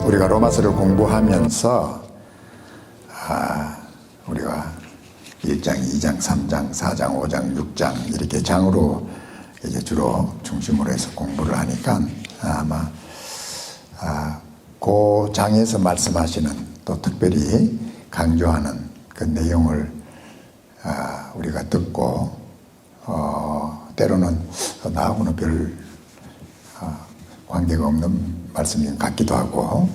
우리가 로마서를 공부하면서 우리가 1장, 2장, 3장, 4장, 5장, 6장 이렇게 장으로 이제 주로 중심으로 해서 공부를 하니까 아마 그 장에서 말씀하시는 또 특별히 강조하는 그 내용을 우리가 듣고 때로는 나하고는 별 관계가 없는 말씀인 것 같기도 하고,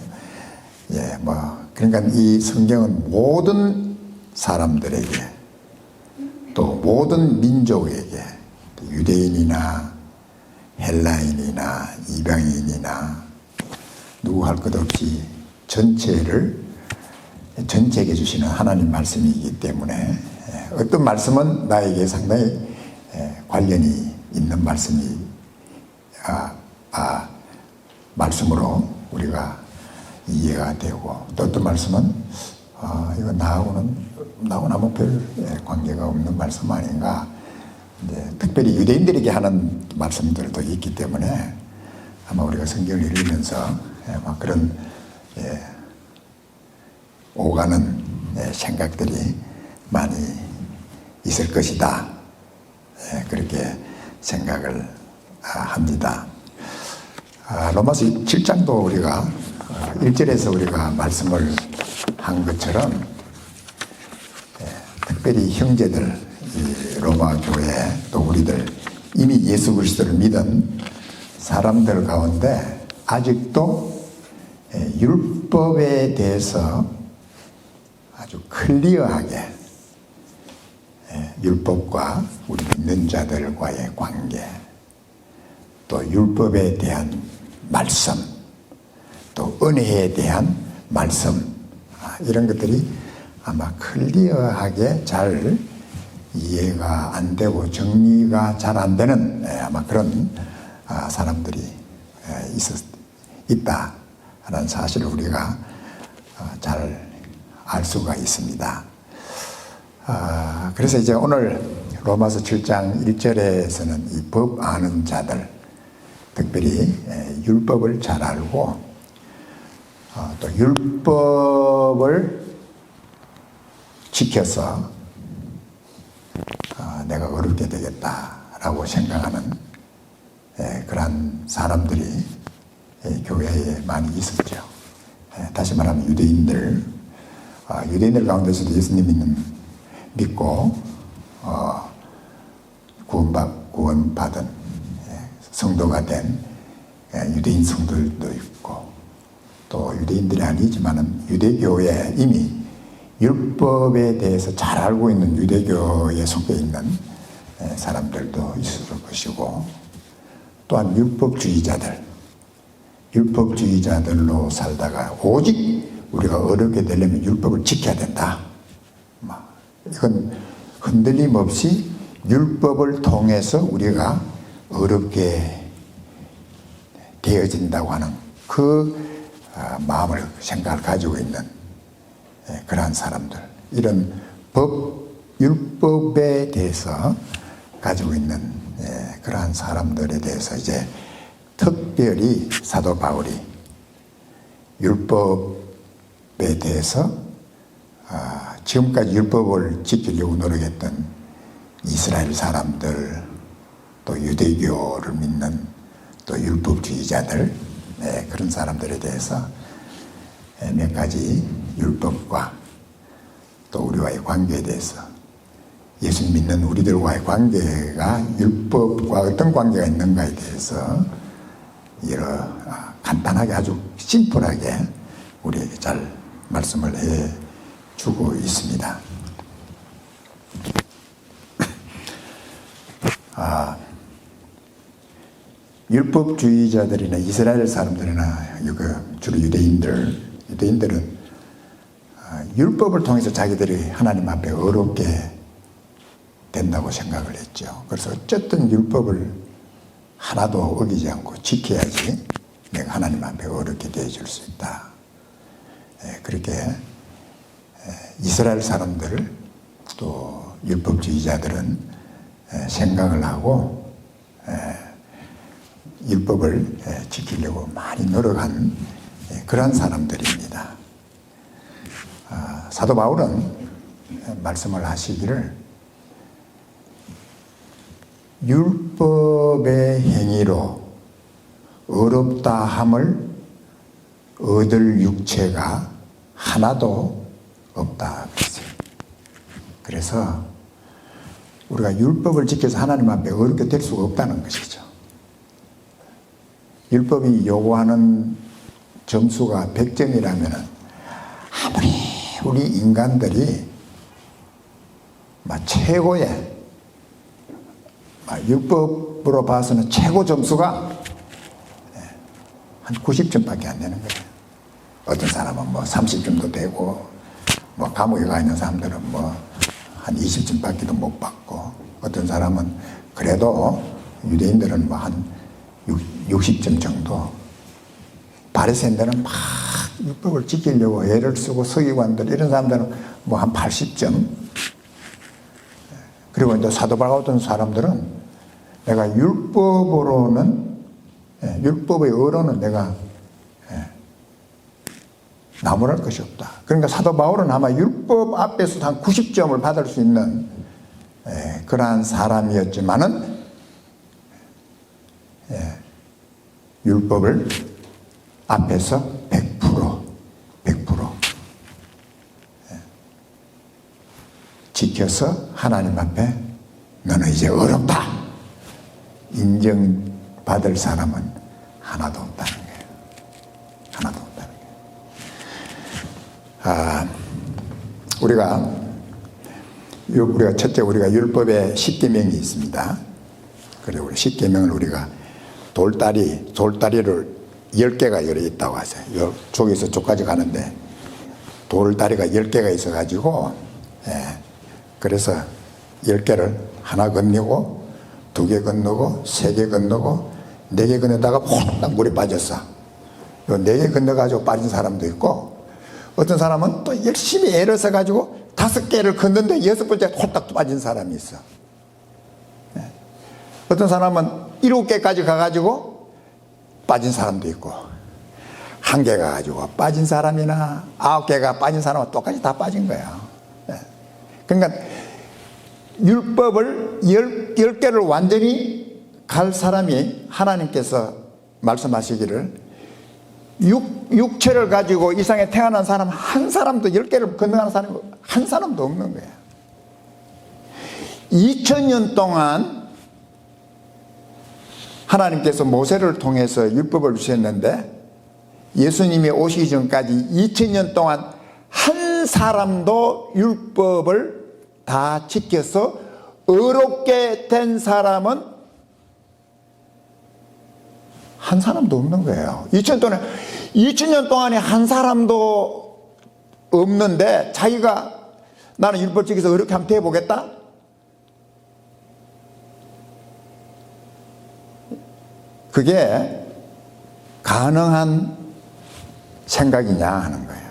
그러니까 이 성경은 모든 사람들에게 또 모든 민족에게 유대인이나 헬라인이나 이방인이나 누구 할 것 없이 전체에게 주시는 하나님 말씀이기 때문에 어떤 말씀은 나에게 상당히 관련이 있는 말씀이 말씀으로 우리가 이해가 되고, 또 어떤 말씀은 이거 나하고는 아무 별 관계가 없는 말씀 아닌가. 특별히 유대인들에게 하는 말씀들도 있기 때문에 아마 우리가 성경을 읽으면서 그런 오가는 생각들이 많이 있을 것이다. 그렇게 생각을 합니다. 로마서 7장도 우리가 1절에서 우리가 말씀을 한 것처럼 특별히 형제들, 이 로마 교회 또 우리들 이미 예수 그리스도를 믿은 사람들 가운데 아직도 율법에 대해서 아주 클리어하게 율법과 우리 믿는 자들과의 관계, 또 율법에 대한 말씀, 또 은혜에 대한 말씀, 이런 것들이 아마 클리어하게 잘 이해가 안 되고 정리가 잘 안 되는 아마 그런 사람들이 있다라는 사실을 우리가 잘 알 수가 있습니다. 그래서 이제 오늘 로마서 7장 1절에서는 이 법 아는 자들, 특별히 율법을 잘 알고 또 율법을 지켜서 내가 어렵게 되겠다라고 생각하는 그러한 사람들이 교회에 많이 있었죠. 다시 말하면 유대인들 가운데서도 예수님 믿고 구원받은 성도가 된 유대인 성도들도 있고, 또 유대인들이 아니지만은 유대교에 이미 율법에 대해서 잘 알고 있는 유대교에 속해 있는 사람들도 있을 것이고, 또한 율법주의자들로 살다가 오직 우리가 어렵게 되려면 율법을 지켜야 된다. 이건 흔들림 없이 율법을 통해서 우리가 어렵게 되어진다고 하는 그 마음을, 생각을 가지고 있는 그러한 사람들, 이런 율법에 대해서 가지고 있는 그러한 사람들에 대해서 이제 특별히 사도 바울이 율법에 대해서 지금까지 율법을 지키려고 노력했던 이스라엘 사람들, 또 유대교를 믿는 또 율법주의자들, 그런 사람들에 대해서 몇 가지 율법과 또 우리와의 관계에 대해서, 예수 믿는 우리들과의 관계가 율법과 어떤 관계가 있는가에 대해서 여러 간단하게 아주 심플하게 우리에게 잘 말씀을 해주고 있습니다. 율법주의자들이나 이스라엘 사람들이나 주로 유대인들은 율법을 통해서 자기들이 하나님 앞에 어렵게 된다고 생각을 했죠. 그래서 어쨌든 율법을 하나도 어기지 않고 지켜야지 내가 하나님 앞에 어렵게 되어줄 수 있다. 그렇게 이스라엘 사람들 또 율법주의자들은 생각을 하고 율법을 지키려고 많이 노력한 그런 사람들입니다. 사도 바울은 말씀을 하시기를 율법의 행위로 어렵다 함을 얻을 육체가 하나도 없다 그랬어요. 그래서 우리가 율법을 지켜서 하나님 앞에 어렵게 될 수가 없다는 것이죠. 율법이 요구하는 점수가 100점이라면 아무리 우리 인간들이 최고의 율법으로 봐서는 최고 점수가 한 90점밖에 안 되는 거예요. 어떤 사람은 30점도 되고 감옥에 가 있는 사람들은 한 20점밖에도 못 받고 어떤 사람은 그래도 유대인들은 한 60점 정도. 바리새인들은 막 율법을 지키려고 애를 쓰고 서기관들 이런 사람들은 한 80점. 그리고 이제 사도 바울 같은 사람들은 내가 율법의 어로는 내가 나무랄 것이 없다. 그러니까 사도 바울은 아마 율법 앞에서 한 90점을 받을 수 있는 그러한 사람이었지만은 율법을 앞에서 100% 지켜서 하나님 앞에 너는 이제 어렵다 인정받을 사람은 하나도 없다는 거예요. 하나도 없다는 거예요. 우리가 첫째 우리가 율법에 10계명이 있습니다. 그리고 우리 10계명을 우리가 돌다리를 10개가 열어 있다고 하세요. 쪽에서 쪽까지 가는데 돌다리가 10개가 있어 가지고 그래서 10개를 하나 건너고 2개 건너고 3개 건너고 4개 건너다가 홀딱 물에 빠졌어. 4개 건너가지고 빠진 사람도 있고 어떤 사람은 또 열심히 애를 써가지고 5개를 건너는데 6번째 홀딱 빠진 사람이 있어. 어떤 사람은 7개까지 가가지고 빠진 사람도 있고 1개 가가지고 빠진 사람이나 9개가 빠진 사람은 똑같이 다 빠진 거야. 그러니까 율법을 10개를 완전히 갈 사람이 하나님께서 말씀하시기를 육체를 가지고 이 세상에 태어난 사람 한 사람도 10개를 건너가는 사람이 한 사람도 없는 거야. 2000년 동안 하나님께서 모세를 통해서 율법을 주셨는데 예수님이 오시기 전까지 2000년 동안 한 사람도 율법을 다 지켜서 의롭게 된 사람은 한 사람도 없는 거예요. 2000년 동안에 한 사람도 없는데 자기가 나는 율법 지켜서 의롭게 한번 해보겠다? 그게 가능한 생각이냐 하는 거예요.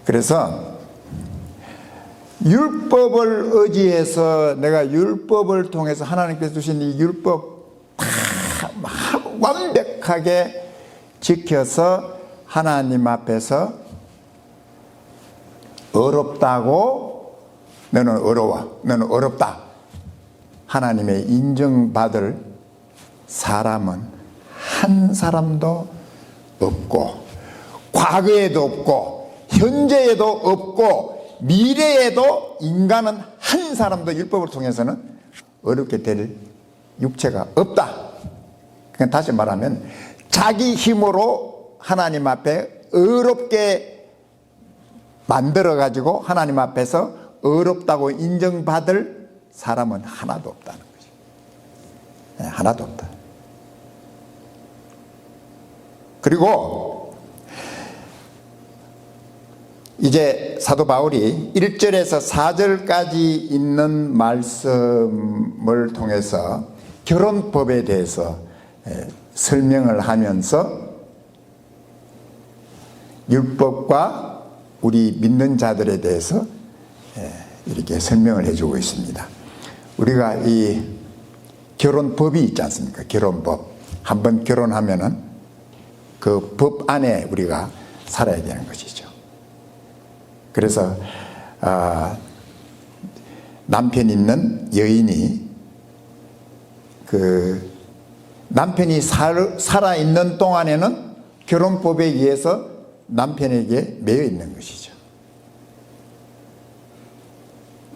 그래서 율법을 의지해서 내가 율법을 통해서 하나님께서 주신 이 율법 다 완벽하게 지켜서 하나님 앞에서 어렵다고 너는 어려워, 너는 어렵다 하나님의 인정받을 사람은 한 사람도 없고 과거에도 없고 현재에도 없고 미래에도 인간은 한 사람도 율법을 통해서는 어렵게 될 육체가 없다. 그러니까 다시 말하면 자기 힘으로 하나님 앞에 어렵게 만들어 가지고 하나님 앞에서 어렵다고 인정받을 사람은 하나도 없다는 거죠. 하나도 없다. 그리고 이제 사도 바울이 1절에서 4절까지 있는 말씀을 통해서 결혼법에 대해서 설명을 하면서 율법과 우리 믿는 자들에 대해서 이렇게 설명을 해주고 있습니다. 우리가 이 결혼법이 있지 않습니까? 결혼법. 한번 결혼하면은 그 법 안에 우리가 살아야 되는 것이죠. 그래서 남편 있는 여인이 그 남편이 살아있는 동안에는 결혼법에 의해서 남편에게 매여 있는 것이죠.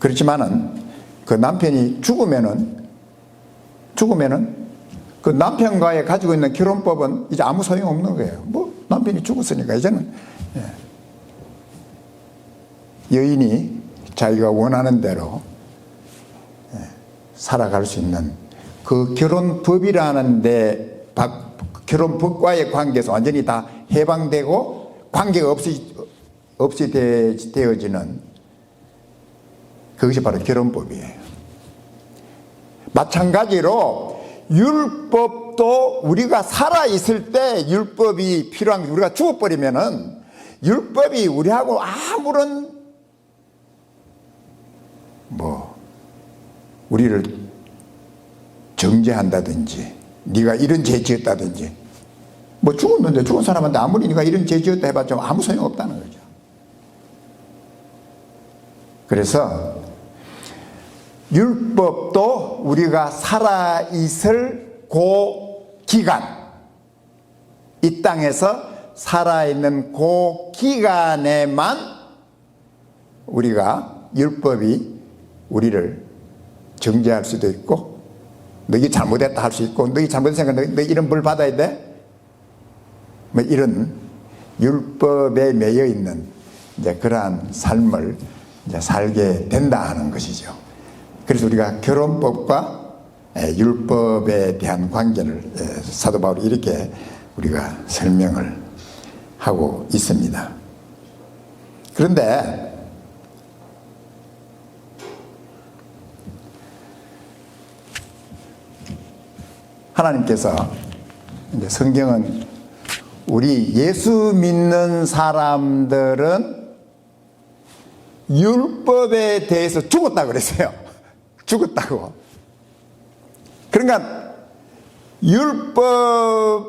그렇지만은 그 남편이 죽으면은 그 남편과의 가지고 있는 결혼법은 이제 아무 소용없는 거예요. 뭐 남편이 죽었으니까 이제는 여인이 자기가 원하는 대로 살아갈 수 있는 그 결혼법이라는 데 결혼법과의 관계에서 완전히 다 해방되고 관계가 없이 되어지는 그것이 바로 결혼법이에요. 마찬가지로 율법도 우리가 살아있을 때 율법이 필요한 게, 우리가 죽어버리면은 율법이 우리하고 아무런 우리를 정죄한다든지 네가 이런 죄 지었다든지 죽었는데 죽은 사람한테 아무리 네가 이런 죄 지었다 해봤자 아무 소용없다는 거죠. 그래서 율법도 우리가 살아있을 그 기간, 이 땅에서 살아있는 그 기간에만 우리가 율법이 우리를 정죄할 수도 있고, 너희 잘못했다 할 수 있고, 너희 잘못했으니까 너 이런 벌 받아야 돼? 이런 율법에 매여 있는 이제 그러한 삶을 이제 살게 된다 하는 것이죠. 그래서 우리가 결혼법과 율법에 대한 관계를 사도 바울이 이렇게 우리가 설명을 하고 있습니다. 그런데 하나님께서 이제 성경은 우리 예수 믿는 사람들은 율법에 대해서 죽었다 그랬어요. 죽었다고. 그러니까 율법하고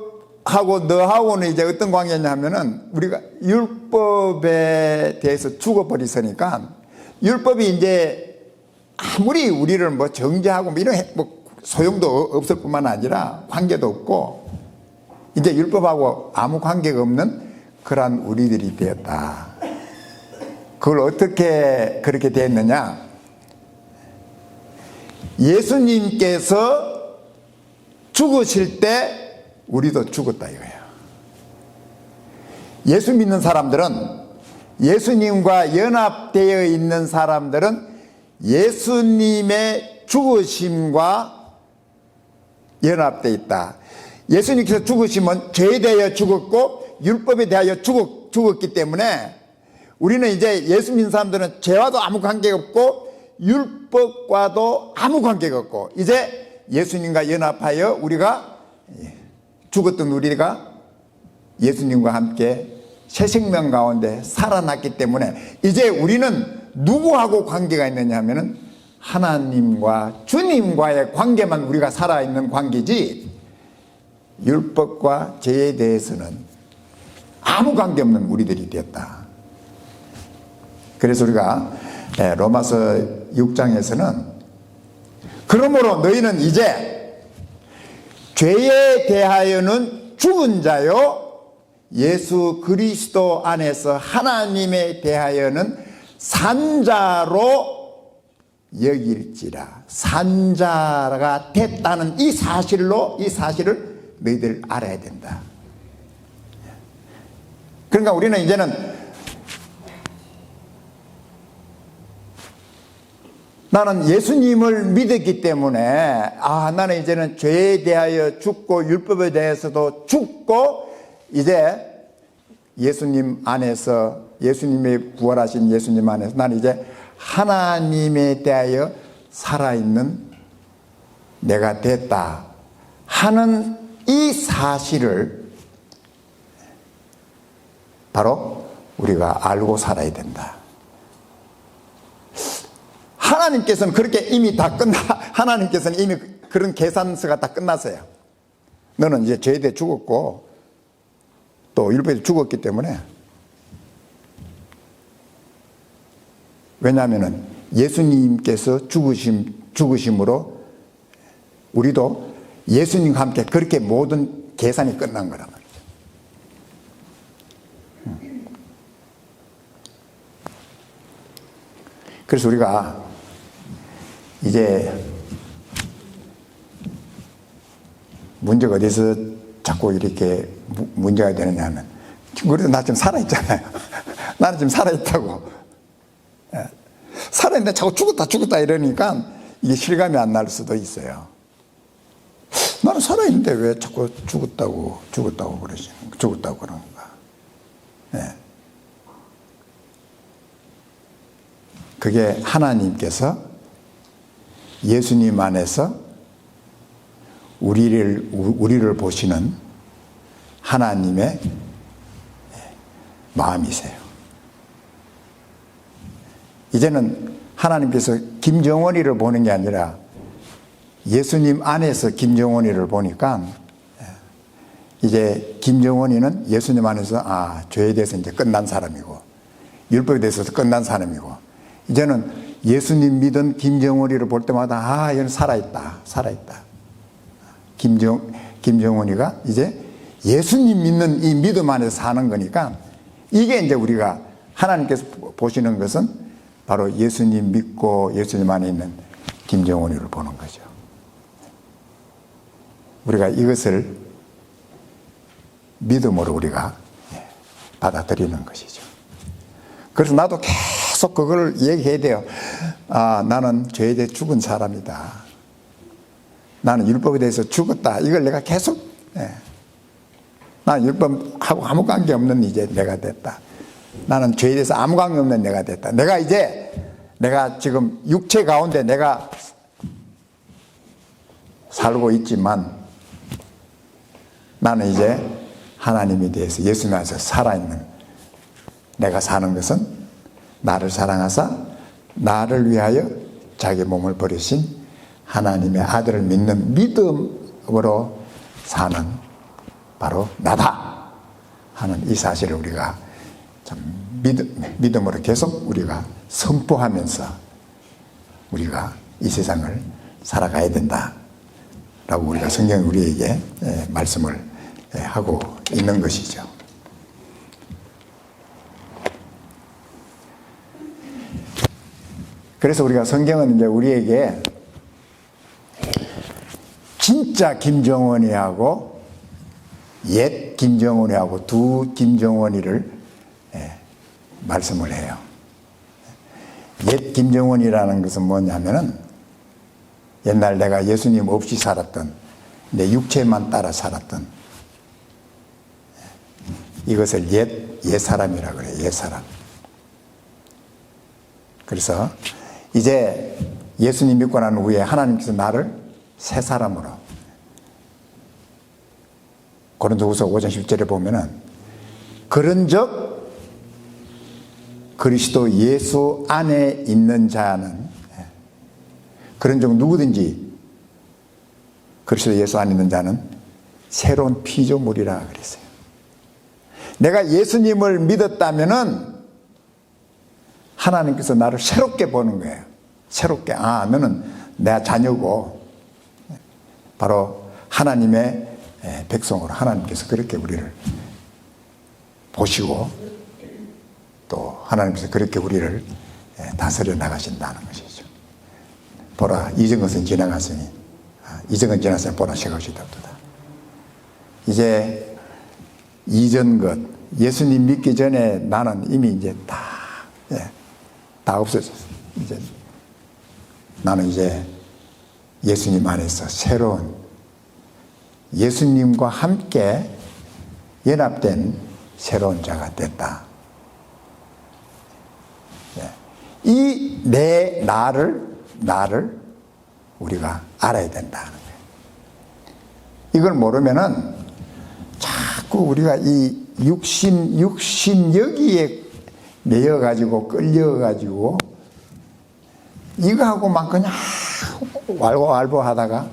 너하고는 이제 어떤 관계냐면은 우리가 율법에 대해서 죽어버렸으니까 율법이 이제 아무리 우리를 정죄하고 이런 소용도 없을 뿐만 아니라 관계도 없고 이제 율법하고 아무 관계가 없는 그러한 우리들이 되었다. 그걸 어떻게 그렇게 됐느냐? 예수님께서 죽으실 때 우리도 죽었다 이거예요. 예수 믿는 사람들은, 예수님과 연합되어 있는 사람들은 예수님의 죽으심과 연합되어 있다. 예수님께서 죽으시면 죄에 대하여 죽었고 율법에 대하여 죽었기 때문에 우리는 이제 예수 믿는 사람들은 죄와도 아무 관계가 없고 율법과도 아무 관계가 없고 이제 예수님과 연합하여 우리가 죽었던 우리가 예수님과 함께 새 생명 가운데 살아났기 때문에 이제 우리는 누구하고 관계가 있느냐 하면은 하나님과 주님과의 관계만 우리가 살아있는 관계지 율법과 죄에 대해서는 아무 관계없는 우리들이 되었다. 그래서 우리가 로마서 6장에서는 그러므로 너희는 이제 죄에 대하여는 죽은 자요 예수 그리스도 안에서 하나님에 대하여는 산자로 여길지라. 산자가 됐다는 이 사실을 너희들 알아야 된다. 그러니까 우리는 이제는 나는 예수님을 믿었기 때문에 나는 이제는 죄에 대하여 죽고 율법에 대해서도 죽고 이제 예수님 안에서 예수님의 부활하신 예수님 안에서 나는 이제 하나님에 대하여 살아있는 내가 됐다 하는 이 사실을 바로 우리가 알고 살아야 된다. 하나님께서는 그렇게 이미 다 하나님께서는 이미 그런 계산서가 다 끝났어요. 너는 이제 죄에 대해 죽었고 또 율법에 대해 죽었기 때문에, 왜냐하면 예수님께서 죽으심으로 우리도 예수님과 함께 그렇게 모든 계산이 끝난 거란 말이죠. 그래서 우리가 이제 문제가 어디서 자꾸 이렇게 문제가 되느냐 하면, 그래도 나 지금 살아있잖아요. 나는 지금 살아있다고. 살아있는데 자꾸 죽었다 이러니까 이게 실감이 안 날 수도 있어요. 나는 살아있는데 왜 자꾸 죽었다고 그러는가. 그게 하나님께서 예수님 안에서 우리를 보시는 하나님의 마음이세요. 이제는 하나님께서 김정원이를 보는 게 아니라 예수님 안에서 김정원이를 보니까, 이제 김정원이는 예수님 안에서 죄에 대해서 이제 끝난 사람이고 율법에 대해서도 끝난 사람이고, 이제는 예수님 믿은 김정원이를 볼 때마다 얘는 살아있다. 김정원이가 이제 예수님 믿는 이 믿음 안에서 사는 거니까, 이게 이제 우리가 하나님께서 보시는 것은 바로 예수님 믿고 예수님 안에 있는 김정원이를 보는 거죠. 우리가 이것을 믿음으로 우리가 받아들이는 것이죠. 그래서 나도 계속 그걸 얘기해야 돼요. 나는 죄에 대해 죽은 사람이다. 나는 율법에 대해서 죽었다. 이걸 내가 계속, 나는 율법하고 아무 관계 없는 이제 내가 됐다. 나는 죄에 대해서 아무 관계 없는 내가 됐다. 내가 지금 육체 가운데 내가 살고 있지만, 나는 이제 하나님에 대해서 예수님 안에서 살아있는 내가 사는 것은, 나를 사랑하사 나를 위하여 자기 몸을 버리신 하나님의 아들을 믿는 믿음으로 사는 바로 나다 하는 이 사실을 우리가 참 믿음으로 계속 우리가 선포하면서 우리가 이 세상을 살아가야 된다라고 우리가 성경이 우리에게 말씀을 하고 있는 것이죠. 그래서 우리가 성경은 이제 우리에게 진짜 김정원이하고 옛 김정원이하고 두 김정원이를 말씀을 해요. 옛 김정원이라는 것은 뭐냐면은, 옛날 내가 예수님 없이 살았던, 내 육체만 따라 살았던, 이것을 옛 사람이라고 그래요. 옛 사람. 그래서 이제 예수님 믿고 난 후에 하나님께서 나를 새 사람으로, 고린도후서 5장 10절에 보면은, 그런즉 그리스도 예수 안에 있는 자는, 그런즉 누구든지 그리스도 예수 안에 있는 자는 새로운 피조물이라 그랬어요. 내가 예수님을 믿었다면은 하나님께서 나를 새롭게 보는 거예요. 새롭게, 너는 내 자녀고, 바로 하나님의 백성으로 하나님께서 그렇게 우리를 보시고, 또 하나님께서 그렇게 우리를 다스려 나가신다는 것이죠. 보라, 이전 것은 지나갔으니, 이전 건 지났으니 보라, 새 것이 되었도다. 이제 이전 것, 예수님 믿기 전에 나는 이미 이제 다 없어졌어요. 이제 나는 이제 예수님 안에서 새로운, 예수님과 함께 연합된 새로운 자가 됐다. 이 내 나를 우리가 알아야 된다는 거예요. 이걸 모르면은 자꾸 우리가 이 육신 여기에 매여가지고 끌려가지고 이거하고 막 그냥 왈가왈부 하다가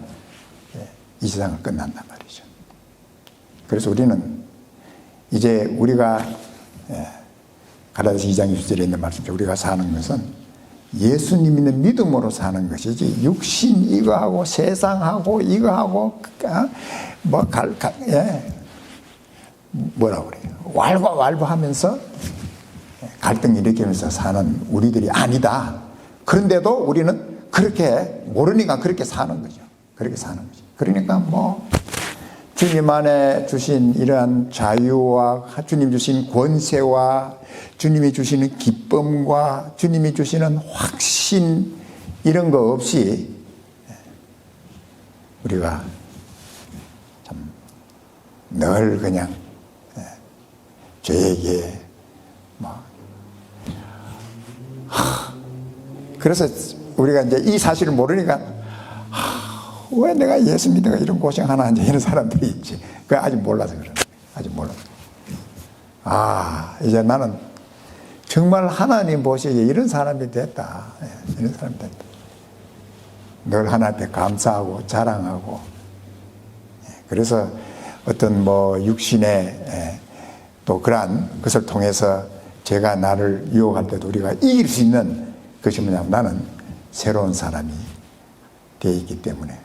이 세상은 끝난단 말이죠. 그래서 우리는 이제 우리가 갈라디아서 2장 6절에 있는 말씀처럼 우리가 사는 것은 예수님 있는 믿음으로 사는 것이지 육신 이거하고 세상하고 이거하고 뭐라 그래요? 왈가왈부하면서 갈등 일으키면서 사는 우리들이 아니다. 그런데도 우리는 그렇게 모르니까 그렇게 사는 거죠. 그렇게 사는 거죠. 그러니까 주님 안에 주신 이러한 자유와 주님 주신 권세와 주님이 주시는 기쁨과 주님이 주시는 확신 이런 거 없이 우리가 참 늘 그냥 죄에게 그래서 우리가 이제 이 사실을 모르니까 왜 내가 예수 믿어가 이런 고생하나 이제 이런 사람들이 있지. 그 아직 몰라서 그래. 아직 몰라서. 이제 나는 정말 하나님 보시기에 이런 사람이 됐다. 이런 사람이 됐다. 늘 하나님께 감사하고 자랑하고. 그래서 어떤 육신의 또 그러한 것을 통해서 제가 나를 유혹할 때도 우리가 이길 수 있는 것이 뭐냐면 나는 새로운 사람이 되어 있기 때문에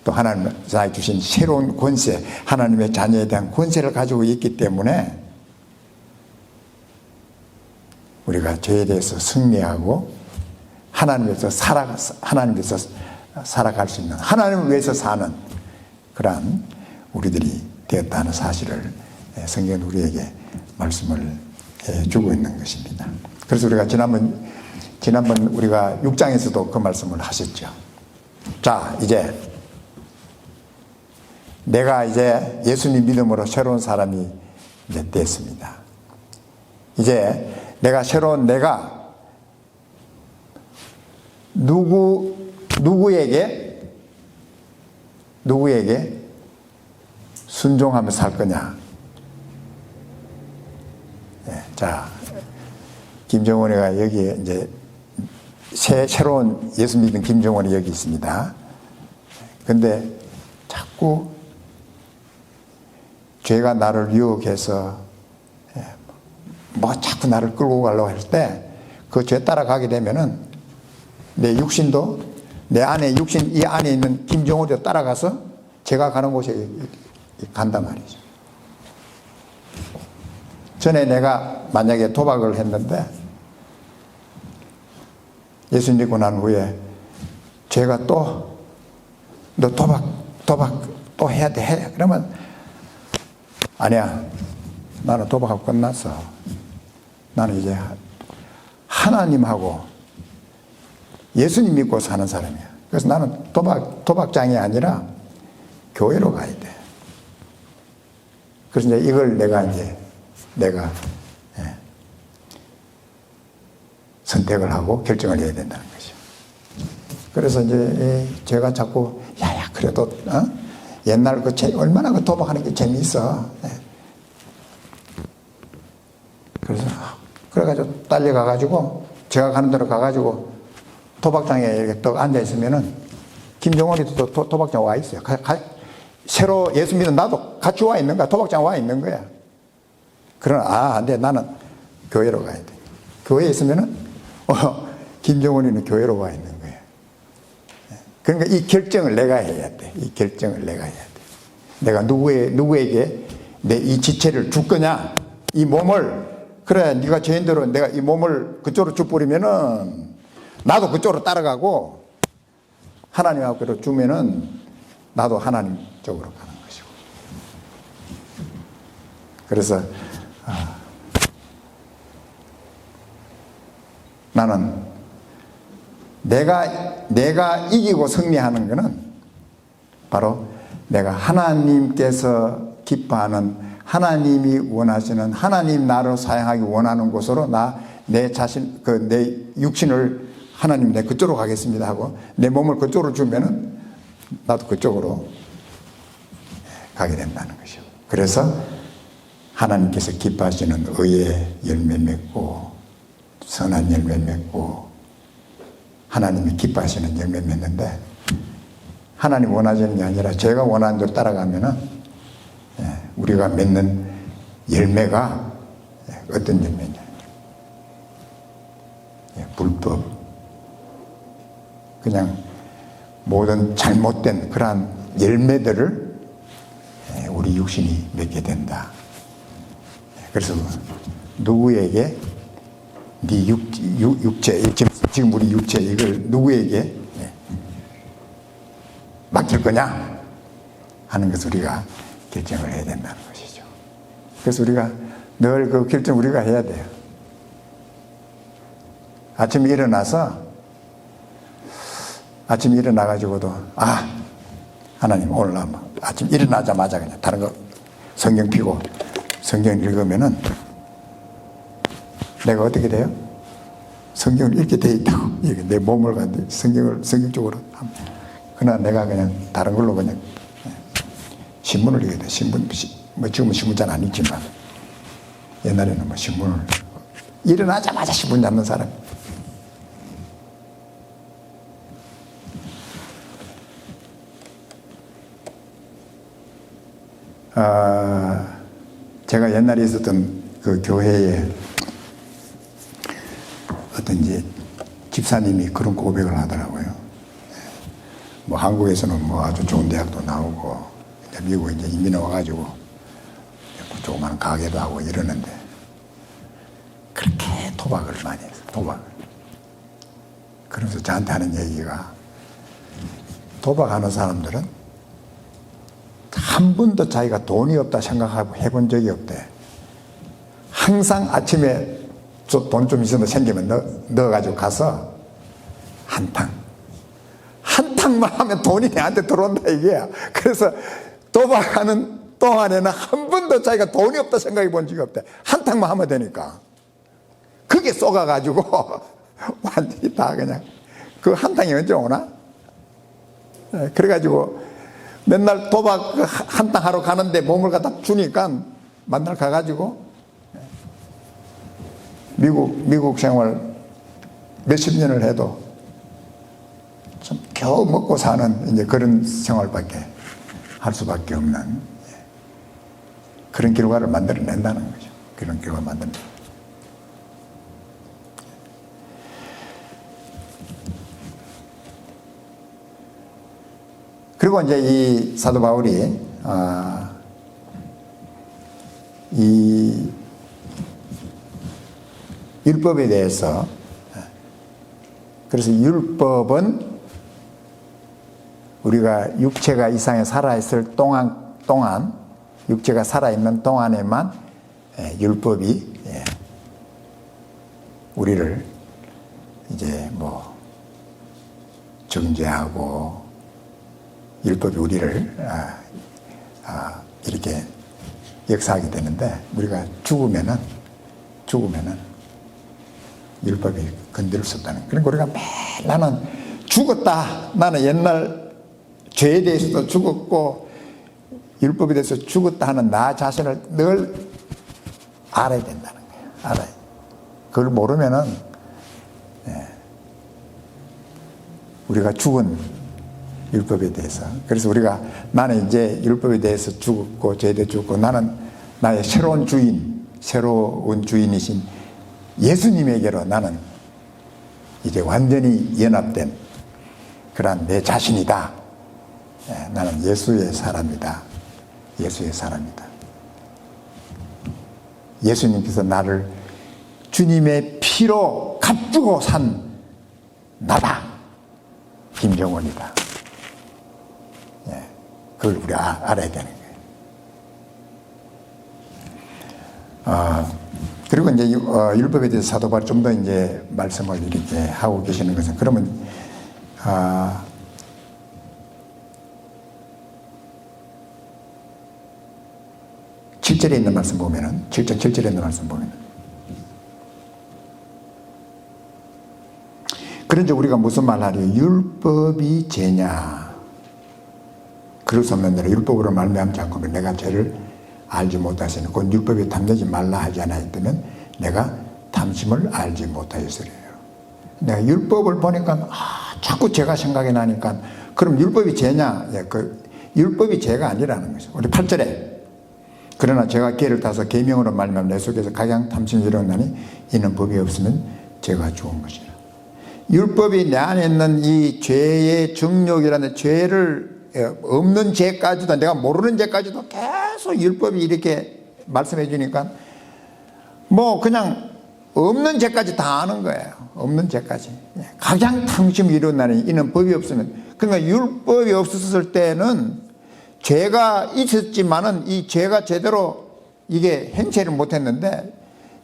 또 하나님 나에게 주신 새로운 권세, 하나님의 자녀에 대한 권세를 가지고 있기 때문에 우리가 죄에 대해서 승리하고 하나님에서 살아갈 수 있는, 하나님을 위해서 사는 그러한 우리들이 되었다는 사실을 성경은 우리에게 말씀을 주고 있는 것입니다. 그래서 우리가 지난번 우리가 6장에서도 그 말씀을 하셨죠. 자, 이제 내가 이제 예수님 믿음으로 새로운 사람이 이제 됐습니다. 이제 내가 새로운 내가 누구에게 순종하며 살 거냐? 자, 김정원이가 여기에 이제 새로운 예수 믿은 김정원이 여기 있습니다. 근데 자꾸 죄가 나를 유혹해서 자꾸 나를 끌고 가려고 할 때 그 죄 따라가게 되면은 내 육신도 내 안에 이 안에 있는 김정원도 따라가서 제가 가는 곳에 간단 말이죠. 전에 내가 만약에 도박을 했는데 예수 믿고 난 후에 제가 또 너 도박 또 해야 돼. 그러면 아니야. 나는 도박하고 끝났어. 나는 이제 하나님하고 예수님 믿고 사는 사람이야. 그래서 나는 도박장이 아니라 교회로 가야 돼. 그래서 이제 이걸 내가 선택을 하고 결정을 해야 된다는 거죠. 그래서 이제 제가 자꾸 야야 그래도 옛날 얼마나 그 도박하는 게 재미있어. 그래가지고 딸려가가지고 제가 가는 데로 가가지고 도박장에 이렇게 딱 앉아있으면은 김정원이도 도박장 와 있어요. 새로 예수 믿는 나도 같이 와 있는 거야. 도박장 와 있는 거야. 그러나 안 돼. 나는 교회로 가야 돼. 교회에 있으면은 김정원이는 교회로 와 있는 거야. 그러니까 이 결정을 내가 해야 돼. 이 결정을 내가 해야 돼. 내가 누구에게 내 이 지체를 줄 거냐? 이 몸을 그래 네가 죄인대로 내가 이 몸을 그쪽으로 줘버리면은 나도 그쪽으로 따라가고 하나님 앞으로 주면은 나도 하나님 쪽으로 가는 것이고. 그래서 나는 내가 이기고 승리하는 것은 바로 내가 하나님께서 기뻐하는 하나님이 원하시는 하나님 나를 사용하기 원하는 곳으로 내 자신 내 육신을 하나님 내 그쪽으로 가겠습니다 하고 내 몸을 그쪽으로 주면은 나도 그쪽으로 가게 된다는 것이요. 그래서 하나님께서 기뻐하시는 의의 열매 맺고 선한 열매 맺고 하나님이 기뻐하시는 열매 맺는데 하나님 원하시는 게 아니라 제가 원하는 대로 따라가면은 우리가 맺는 열매가 어떤 열매냐? 불법. 그냥 모든 잘못된 그러한 열매들을 우리 육신이 맺게 된다. 그래서 누구에게 네 육체, 지금 우리 육체 이걸 누구에게 맡길 거냐 하는 것을 우리가 결정을 해야 된다는 것이죠. 그래서 우리가 늘 그 결정 우리가 해야 돼요. 아침에 일어나가지고도 하나님 오늘 아침 일어나자마자 그냥 다른 거 성경 피고 성경 읽으면은 내가 어떻게 돼요? 성경을 읽게 돼 있다고. 내 몸을 갖는데 성경 쪽으로. 그러나 내가 그냥 다른 걸로 그냥 신문을 읽게 돼. 지금은 신문 잘 안 읽지만 옛날에는 신문을 일어나자마자 신문 잡는 사람. 제가 옛날에 있었던 그 교회에 어떤 이제 집사님이 그런 고백을 하더라고요. 한국에서는 아주 좋은 대학도 나오고 미국에 이제 이민해 와가지고 조그마한 가게도 하고 이러는데 그렇게 도박을 많이 했어요. 도박을. 그러면서 저한테 하는 얘기가 도박하는 사람들은 한 번도 자기가 돈이 없다 생각하고 해본 적이 없대. 항상 아침에 돈 좀 있어도 생기면 넣어가지고 가서 한탕만 하면 돈이 내한테 들어온다 이게야. 그래서 도박하는 동안에는 한 번도 자기가 돈이 없다 생각해 본 적이 없대. 한탕만 하면 되니까. 그게 쏘가가지고 완전히 다 그냥 그 한탕이 언제 오나? 그래가지고 맨날 도박 한탕 하러 가는데 몸을 갖다 주니까 맨날 가가지고 미국 생활 몇십 년을 해도 좀 겨우 먹고 사는 이제 그런 생활밖에 할 수밖에 없는 그런 결과를 만들어낸다는 거죠. 그런 결과를 만든다. 그리고 이제 이 사도 바울이 이 율법에 대해서, 그래서 율법은 우리가 육체가 이 세상에 살아있을 동안 육체가 살아있는 동안에만 율법이 우리를 이제 정죄하고 율법이 우리를 이렇게 역사하게 되는데, 우리가 죽으면은 율법이 건드릴 수 없다는. 그러니까 우리가 매일 나는 죽었다. 나는 옛날 죄에 대해서도 죽었고 율법에 대해서 죽었다 하는 나 자신을 늘 알아야 된다는 거예요. 알아야. 그걸 모르면은 우리가 죽은 율법에 대해서. 그래서 우리가 나는 이제 율법에 대해서 죽었고 죄에 대해서 죽고 나는 나의 새로운 주인이신 예수님에게로 나는 이제 완전히 연합된 그런 내 자신이다. 나는 예수의 사람이다. 예수의 사람이다. 예수님께서 나를 주님의 피로 값주고 산 나다. 김정원이다. 그걸 우리가 알아야 되는 거예요. 그리고 이제 율법에 대해서 사도 바울이 좀 더 이제 말씀을 이렇게 하고 계시는 것은, 그러면 7절에 있는 말씀 보면은, 7절 7절에 있는 말씀 보면은, 그런데 우리가 무슨 말 하려? 율법이 죄냐? 그럴 수 없는 대로 율법으로 말미암지 않고 내가 죄를 알지 못하시는, 그 율법에 탐내지 말라 하지 않았다면 내가 탐심을 알지 못하였으리요. 내가 율법을 보니까 자꾸 죄가 생각이 나니까, 그럼 율법이 죄냐? 그 율법이 죄가 아니라는 거죠. 우리 8절에 그러나 제가 깨를 타서 계명으로 말미암아 내 속에서 각양 탐심이 일어나니 이는 법이 없으면 죄가 죽은 것이라. 율법이 내 안에 있는 이 죄의 정욕이라는 죄를 없는 죄까지도, 내가 모르는 죄까지도 계속 율법이 이렇게 말씀해 주니까 뭐 그냥 없는 죄까지 다 아는 거예요. 없는 죄까지. 각양 탐심이 일어나니 이는 법이 없으면. 그러니까 율법이 없었을 때는 죄가 있었지만은 이 죄가 제대로 이게 행체를 못했는데,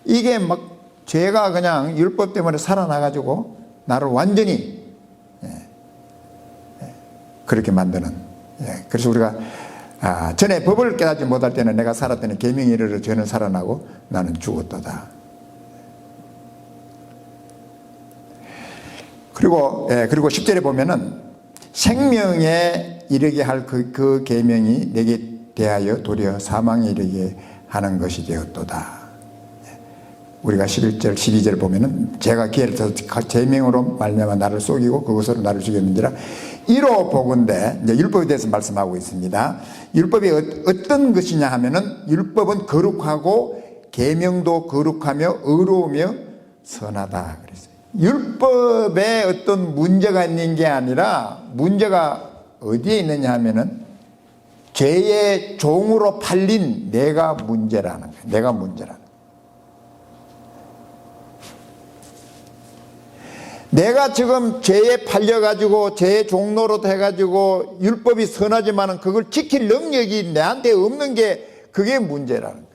이게 막 죄가 그냥 율법 때문에 살아나가지고 나를 완전히 그렇게 만드는. 그래서 우리가 전에 법을 깨닫지 못할 때는 내가 살았더니 계명에 이르러 죄는 살아나고 나는 죽었도다. 그리고 10절에 보면은 생명에 이르게 할 그 계명이 내게 대하여 도리어 사망에 이르게 하는 것이 되었도다. 우리가 11절 12절 보면은 제가 기회를 써서 계명으로 말미암아 나를 속이고 그것으로 나를 죽였는지라 이로 보건대, 이제 율법에 대해서 말씀하고 있습니다. 율법이 어떤 것이냐 하면은 율법은 거룩하고 계명도 거룩하며 의로우며 선하다 그랬어요. 율법에 어떤 문제가 있는 게 아니라 문제가 어디에 있느냐 하면은 죄의 종으로 팔린 내가 문제라는 거예요. 내가 문제라는 거예요. 내가 지금 죄에 팔려가지고 죄의 종로로 해가지고 율법이 선하지만은 그걸 지킬 능력이 내한테 없는 게 그게 문제라는 거예요.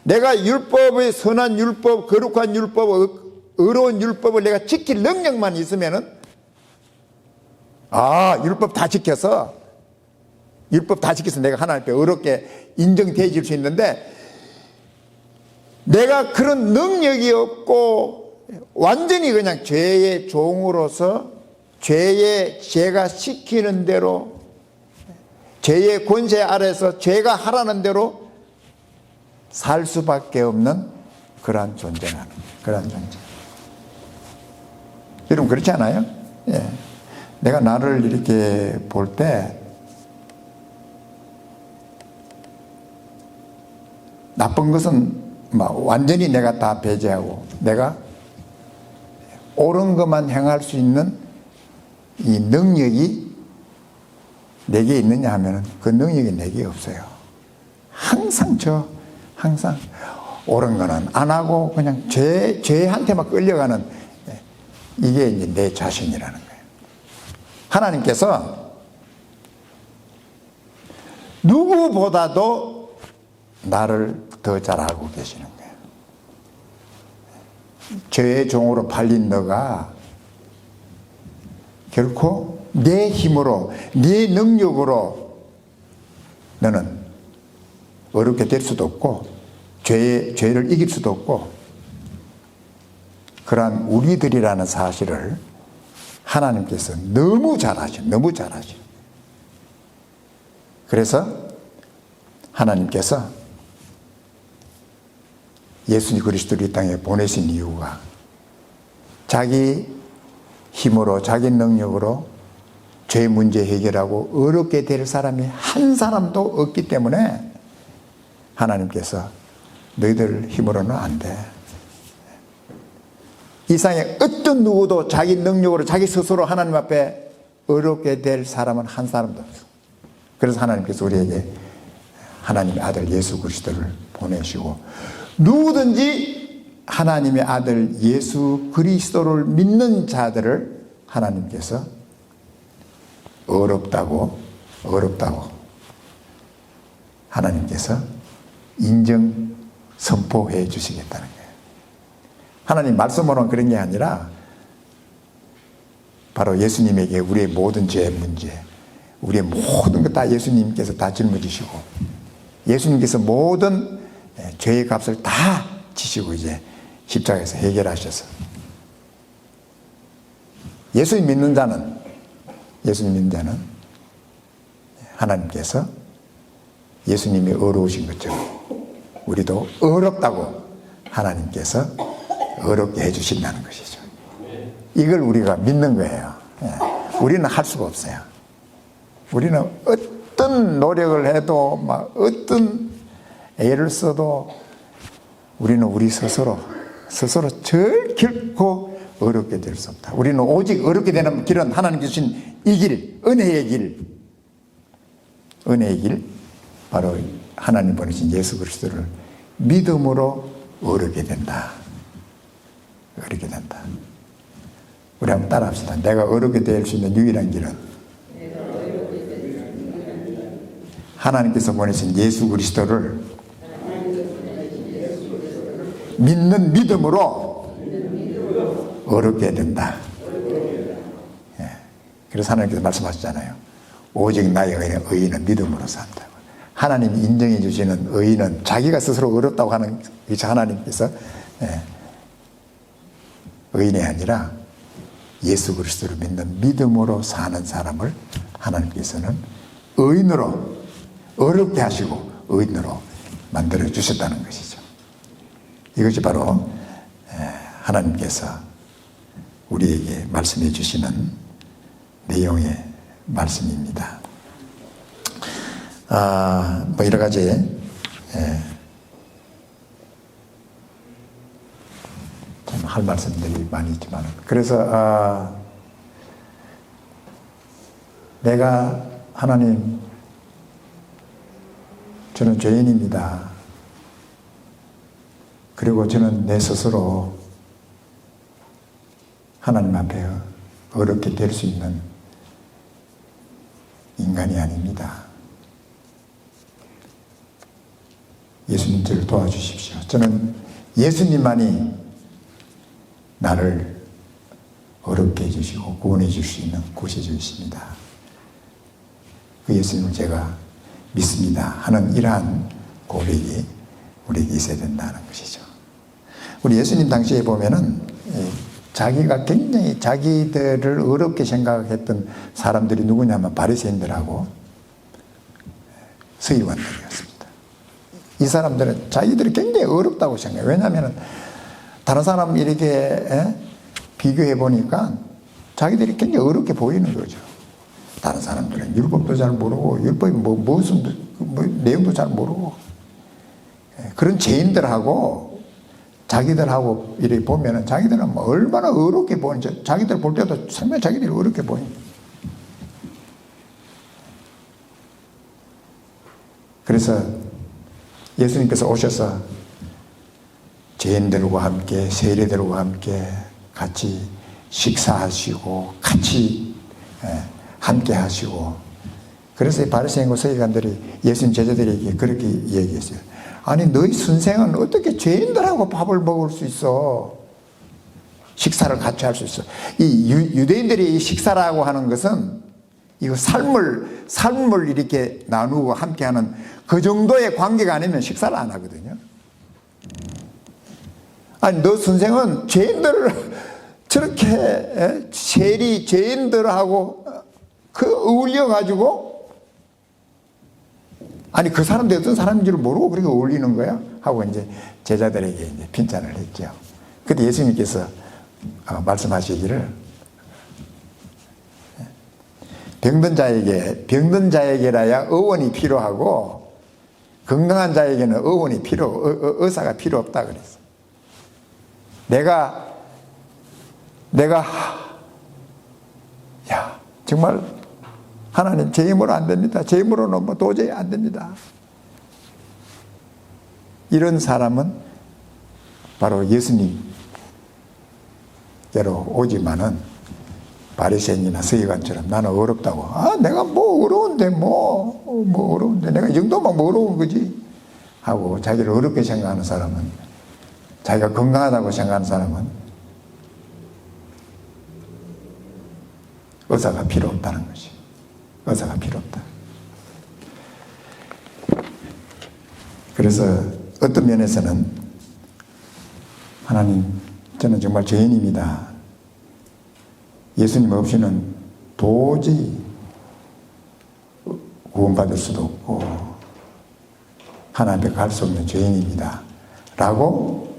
내가 율법의 선한 율법, 거룩한 율법, 의로운 율법을 내가 지킬 능력만 있으면은 율법 다 지켜서 내가 하나님 앞에 의롭게 인정되어질 수 있는데, 내가 그런 능력이 없고 완전히 그냥 죄의 종으로서 죄가 시키는 대로 죄의 권세 아래서 죄가 하라는 대로 살 수밖에 없는 그러한 존재라는 거예요. 그러한 존재. 여러분 그렇지 않아요? 예. 내가 나를 이렇게 볼 때 나쁜 것은 완전히 내가 다 배제하고 내가 옳은 것만 행할 수 있는 이 능력이 내게 있느냐 하면 그 능력이 내게 없어요. 항상 옳은 거는 안 하고 그냥 죄한테만 끌려가는, 이게 이제 내 자신이라는 거예요. 하나님께서 누구보다도 나를 더 잘 알고 계시는 거예요. 죄의 종으로 팔린 너가 결코 내 힘으로, 네 능력으로 너는 어렵게 될 수도 없고 죄를 이길 수도 없고, 그러한 우리들이라는 사실을 하나님께서 너무 잘 아셔. 그래서 하나님께서 예수님 그리스도를 이 땅에 보내신 이유가 자기 힘으로 자기 능력으로 죄 문제 해결하고 어렵게 될 사람이 한 사람도 없기 때문에 하나님께서 너희들 힘으로는 안 돼. 이 세상에 어떤 누구도 자기 능력으로 자기 스스로 하나님 앞에 어렵게 될 사람은 한 사람도 없어. 그래서 하나님께서 우리에게 하나님의 아들 예수 그리스도를 보내시고, 누구든지 하나님의 아들 예수 그리스도를 믿는 자들을 하나님께서 어렵다고 하나님께서 인정 선포해 주시겠다는 거예요. 하나님 말씀으로는 그런 게 아니라 바로 예수님에게 우리의 모든 죄의 문제, 우리의 모든 것 다 예수님께서 다 짊어지시고 예수님께서 모든 죄의 값을 다 지시고 이제 십자가에서 해결하셔서 예수님 믿는 자는 하나님께서 예수님이 어려우신 것처럼 우리도 어렵다고 하나님께서 어렵게 해주신다는 것이죠. 이걸 우리가 믿는 거예요. 우리는 할 수가 없어요. 우리는 어떤 노력을 해도 막 어떤 애를 써도 우리는 우리 스스로 결코 어렵게 될 수 없다. 우리는 오직 어렵게 되는 길은 하나님 주신 이 길, 은혜의 길, 바로 하나님 보내신 예수 그리스도를 믿음으로 어렵게 된다. 우리 한번 따라합시다. 내가 어렵게 될 수 있는 유일한 길은 하나님께서 보내신 예수 그리스도를 믿는 믿음으로 어렵게 된다. 예. 그래서 하나님께서 말씀하셨잖아요. 오직 나의 의인은 믿음으로 산다고. 하나님이 인정해 주시는 의인은 자기가 스스로 어렵다고 하는 하나님께서 의인이 아니라 예수 그리스도를 믿는 믿음으로 사는 사람을 하나님께서는 의인으로 어렵게 하시고 의인으로 만들어 주셨다는 것이죠. 이것이 바로 하나님께서 우리에게 말씀해 주시는 내용의 말씀입니다. 뭐 여러 가지 할 말씀들이 많이 있지만, 그래서 내가 하나님, 저는 죄인입니다. 그리고 저는 내 스스로 하나님 앞에 어렵게 될 수 있는 인간이 아닙니다. 예수님 저를 도와주십시오. 저는 예수님만이 나를 어렵게 해주시고 구원해 줄 수 있는 구세주이십니다. 그 예수님을 제가 믿습니다 하는 이러한 고백이 우리에게 있어야 된다는 것이죠. 우리 예수님 당시에 보면은 자기가 굉장히 자기들을 어렵게 생각했던 사람들이 누구냐면 바리새인들하고 서기관들이었습니다. 이 사람들은 자기들이 굉장히 어렵다고 생각해요. 왜냐하면 다른 사람 이렇게 비교해 보니까 자기들이 굉장히 어렵게 보이는 거죠. 다른 사람들은 율법도 잘 모르고, 율법이 무슨 내용도 잘 모르고, 그런 죄인들하고 자기들하고 이렇게 보면은 자기들은 뭐 얼마나 어렵게 보이는지, 자기들 볼 때도 상당히 자기들이 어렵게 보입니다. 그래서 예수님께서 오셔서 죄인들과 함께, 세리들과 함께 같이 식사하시고 같이 함께 하시고, 그래서 바리새인과 서기관들이 예수님 제자들에게 그렇게 얘기했어요. 아니, 너희 선생은 어떻게 죄인들하고 밥을 먹을 수 있어? 식사를 같이 할 수 있어. 이 유대인들이 이 식사라고 하는 것은 이거 삶을 이렇게 나누고 함께하는 그 정도의 관계가 아니면 식사를 안 하거든요. 아니, 너 선생은 죄인들을 저렇게 세리 죄인들하고 어울려가지고, 아니 그 사람들이 어떤 사람인 줄 모르고 그렇게 어울리는 거야? 하고 이제 제자들에게 이제 핀잔을 했죠. 그때 예수님께서 말씀하시기를, 병든 자에게라야 의원이 필요하고 건강한 자에게는 의사가 필요 없다 그랬어. 정말 하나님, 제 힘으로 안 됩니다. 제 힘으로는 뭐 도저히 안 됩니다. 이런 사람은 바로 예수님께로 오지만은 바리새인이나 서기관처럼 나는 어렵다고, 내가 뭐 어려운데 뭐 어려운데 내가 이 정도만 뭐 어려운 거지 하고 자기를 어렵게 생각하는 사람은, 자기가 건강하다고 생각하는 사람은 의사가 필요 없다는 것이. 의사가 필요 없다. 그래서 어떤 면에서는 하나님, 저는 정말 죄인입니다. 예수님 없이는 도저히 구원받을 수도 없고 하나님 앞에 갈 수 없는 죄인입니다 라고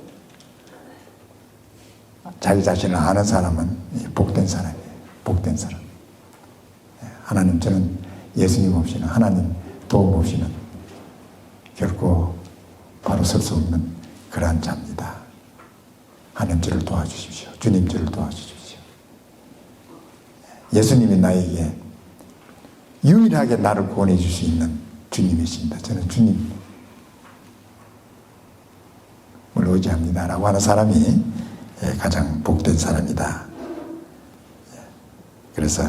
자기 자신을 아는 사람은 복된 사람이에요. 복된 사람. 하나님, 저는 예수님 없이는, 하나님 도움 없이는 결코 바로 설 수 없는 그러한 자입니다. 하나님 저를 도와주십시오. 주님 저를 도와주십시오. 예수님이 나에게 유일하게 나를 구원해 줄 수 있는 주님이십니다. 저는 주님을 의지합니다 라고 하는 사람이 가장 복된 사람이다. 그래서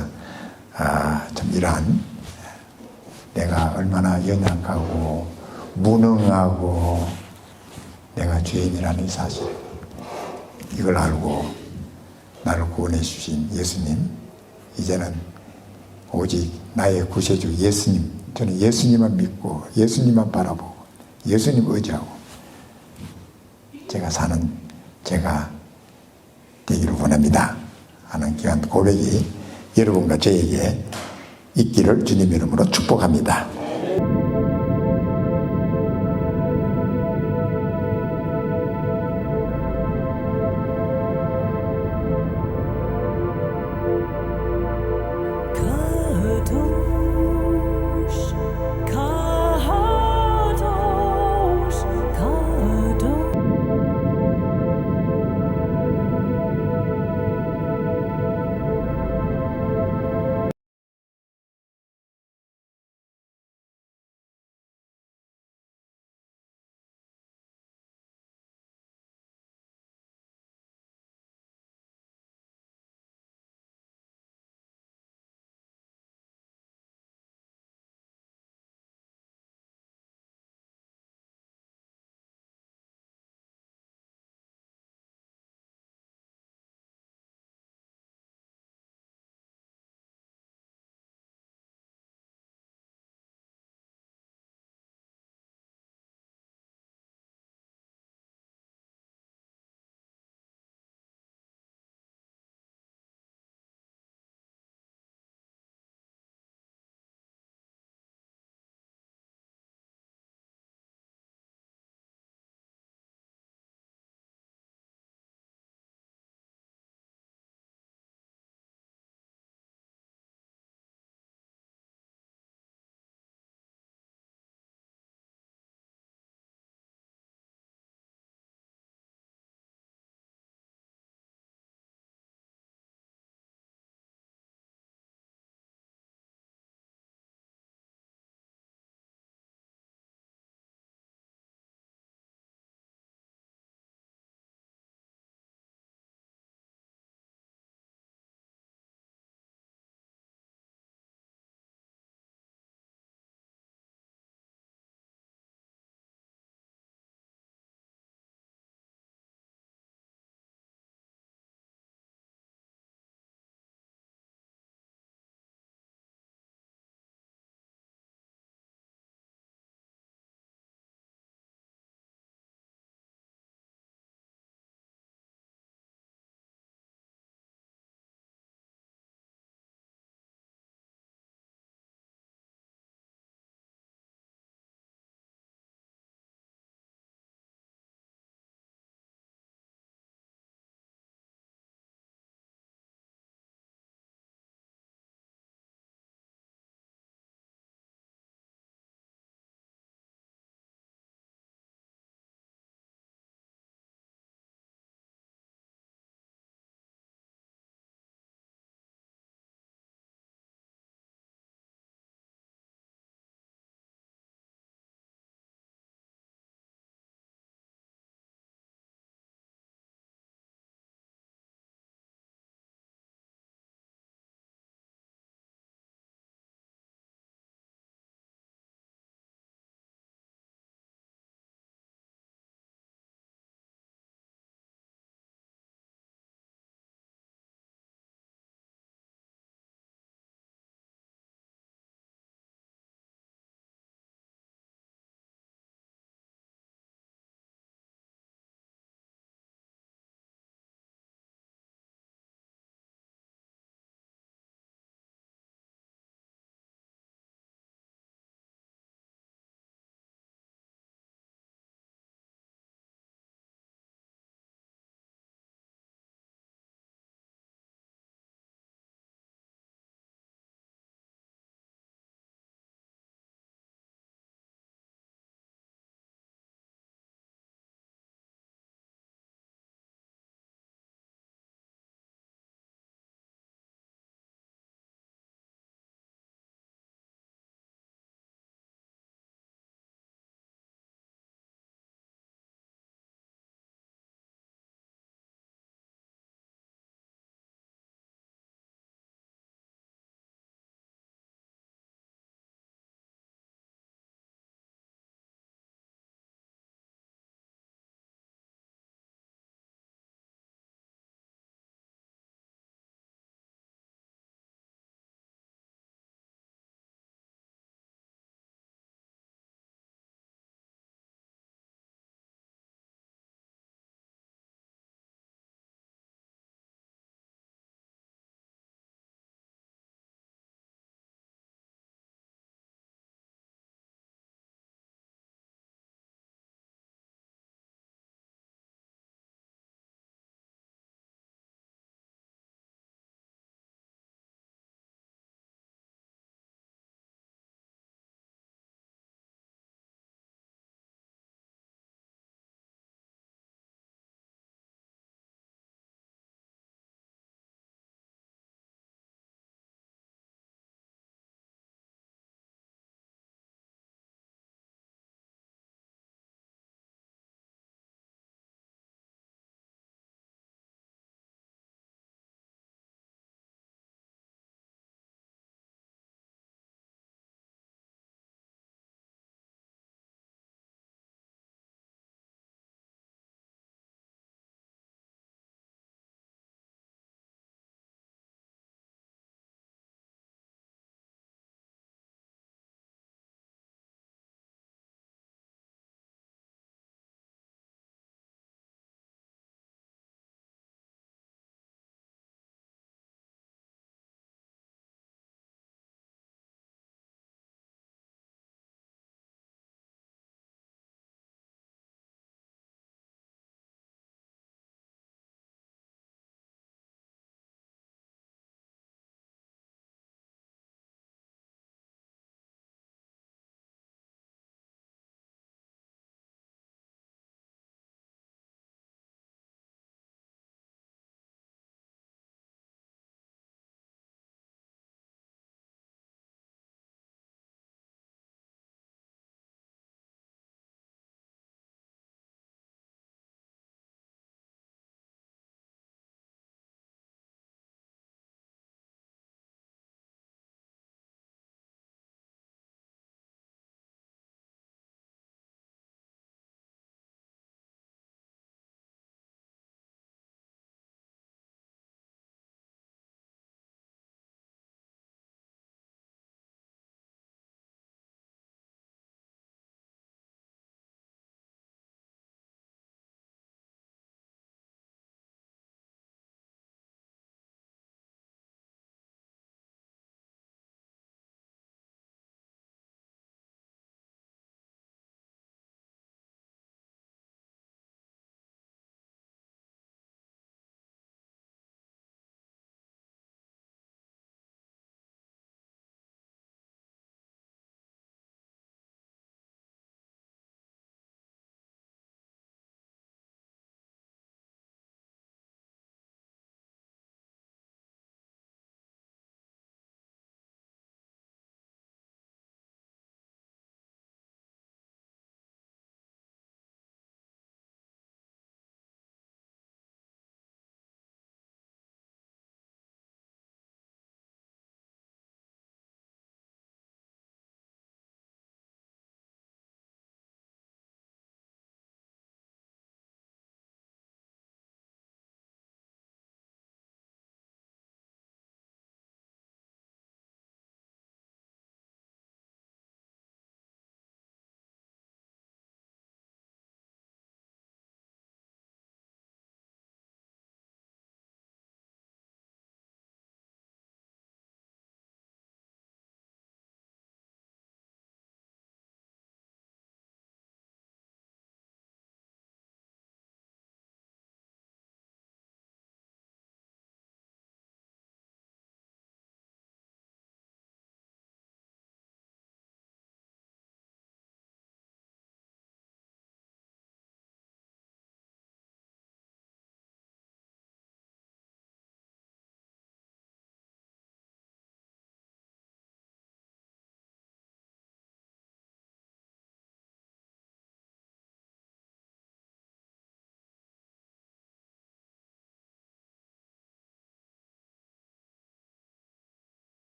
참 이러한 내가 얼마나 연약하고 무능하고 내가 죄인이라는 이 사실, 이걸 알고 나를 구원해 주신 예수님, 이제는 오직 나의 구세주 예수님, 저는 예수님만 믿고 예수님만 바라보고 예수님 의지하고 제가 사는 제가 되기를 원합니다 하는 귀한 고백이 여러분과 저에게 있기를 주님 이름으로 축복합니다.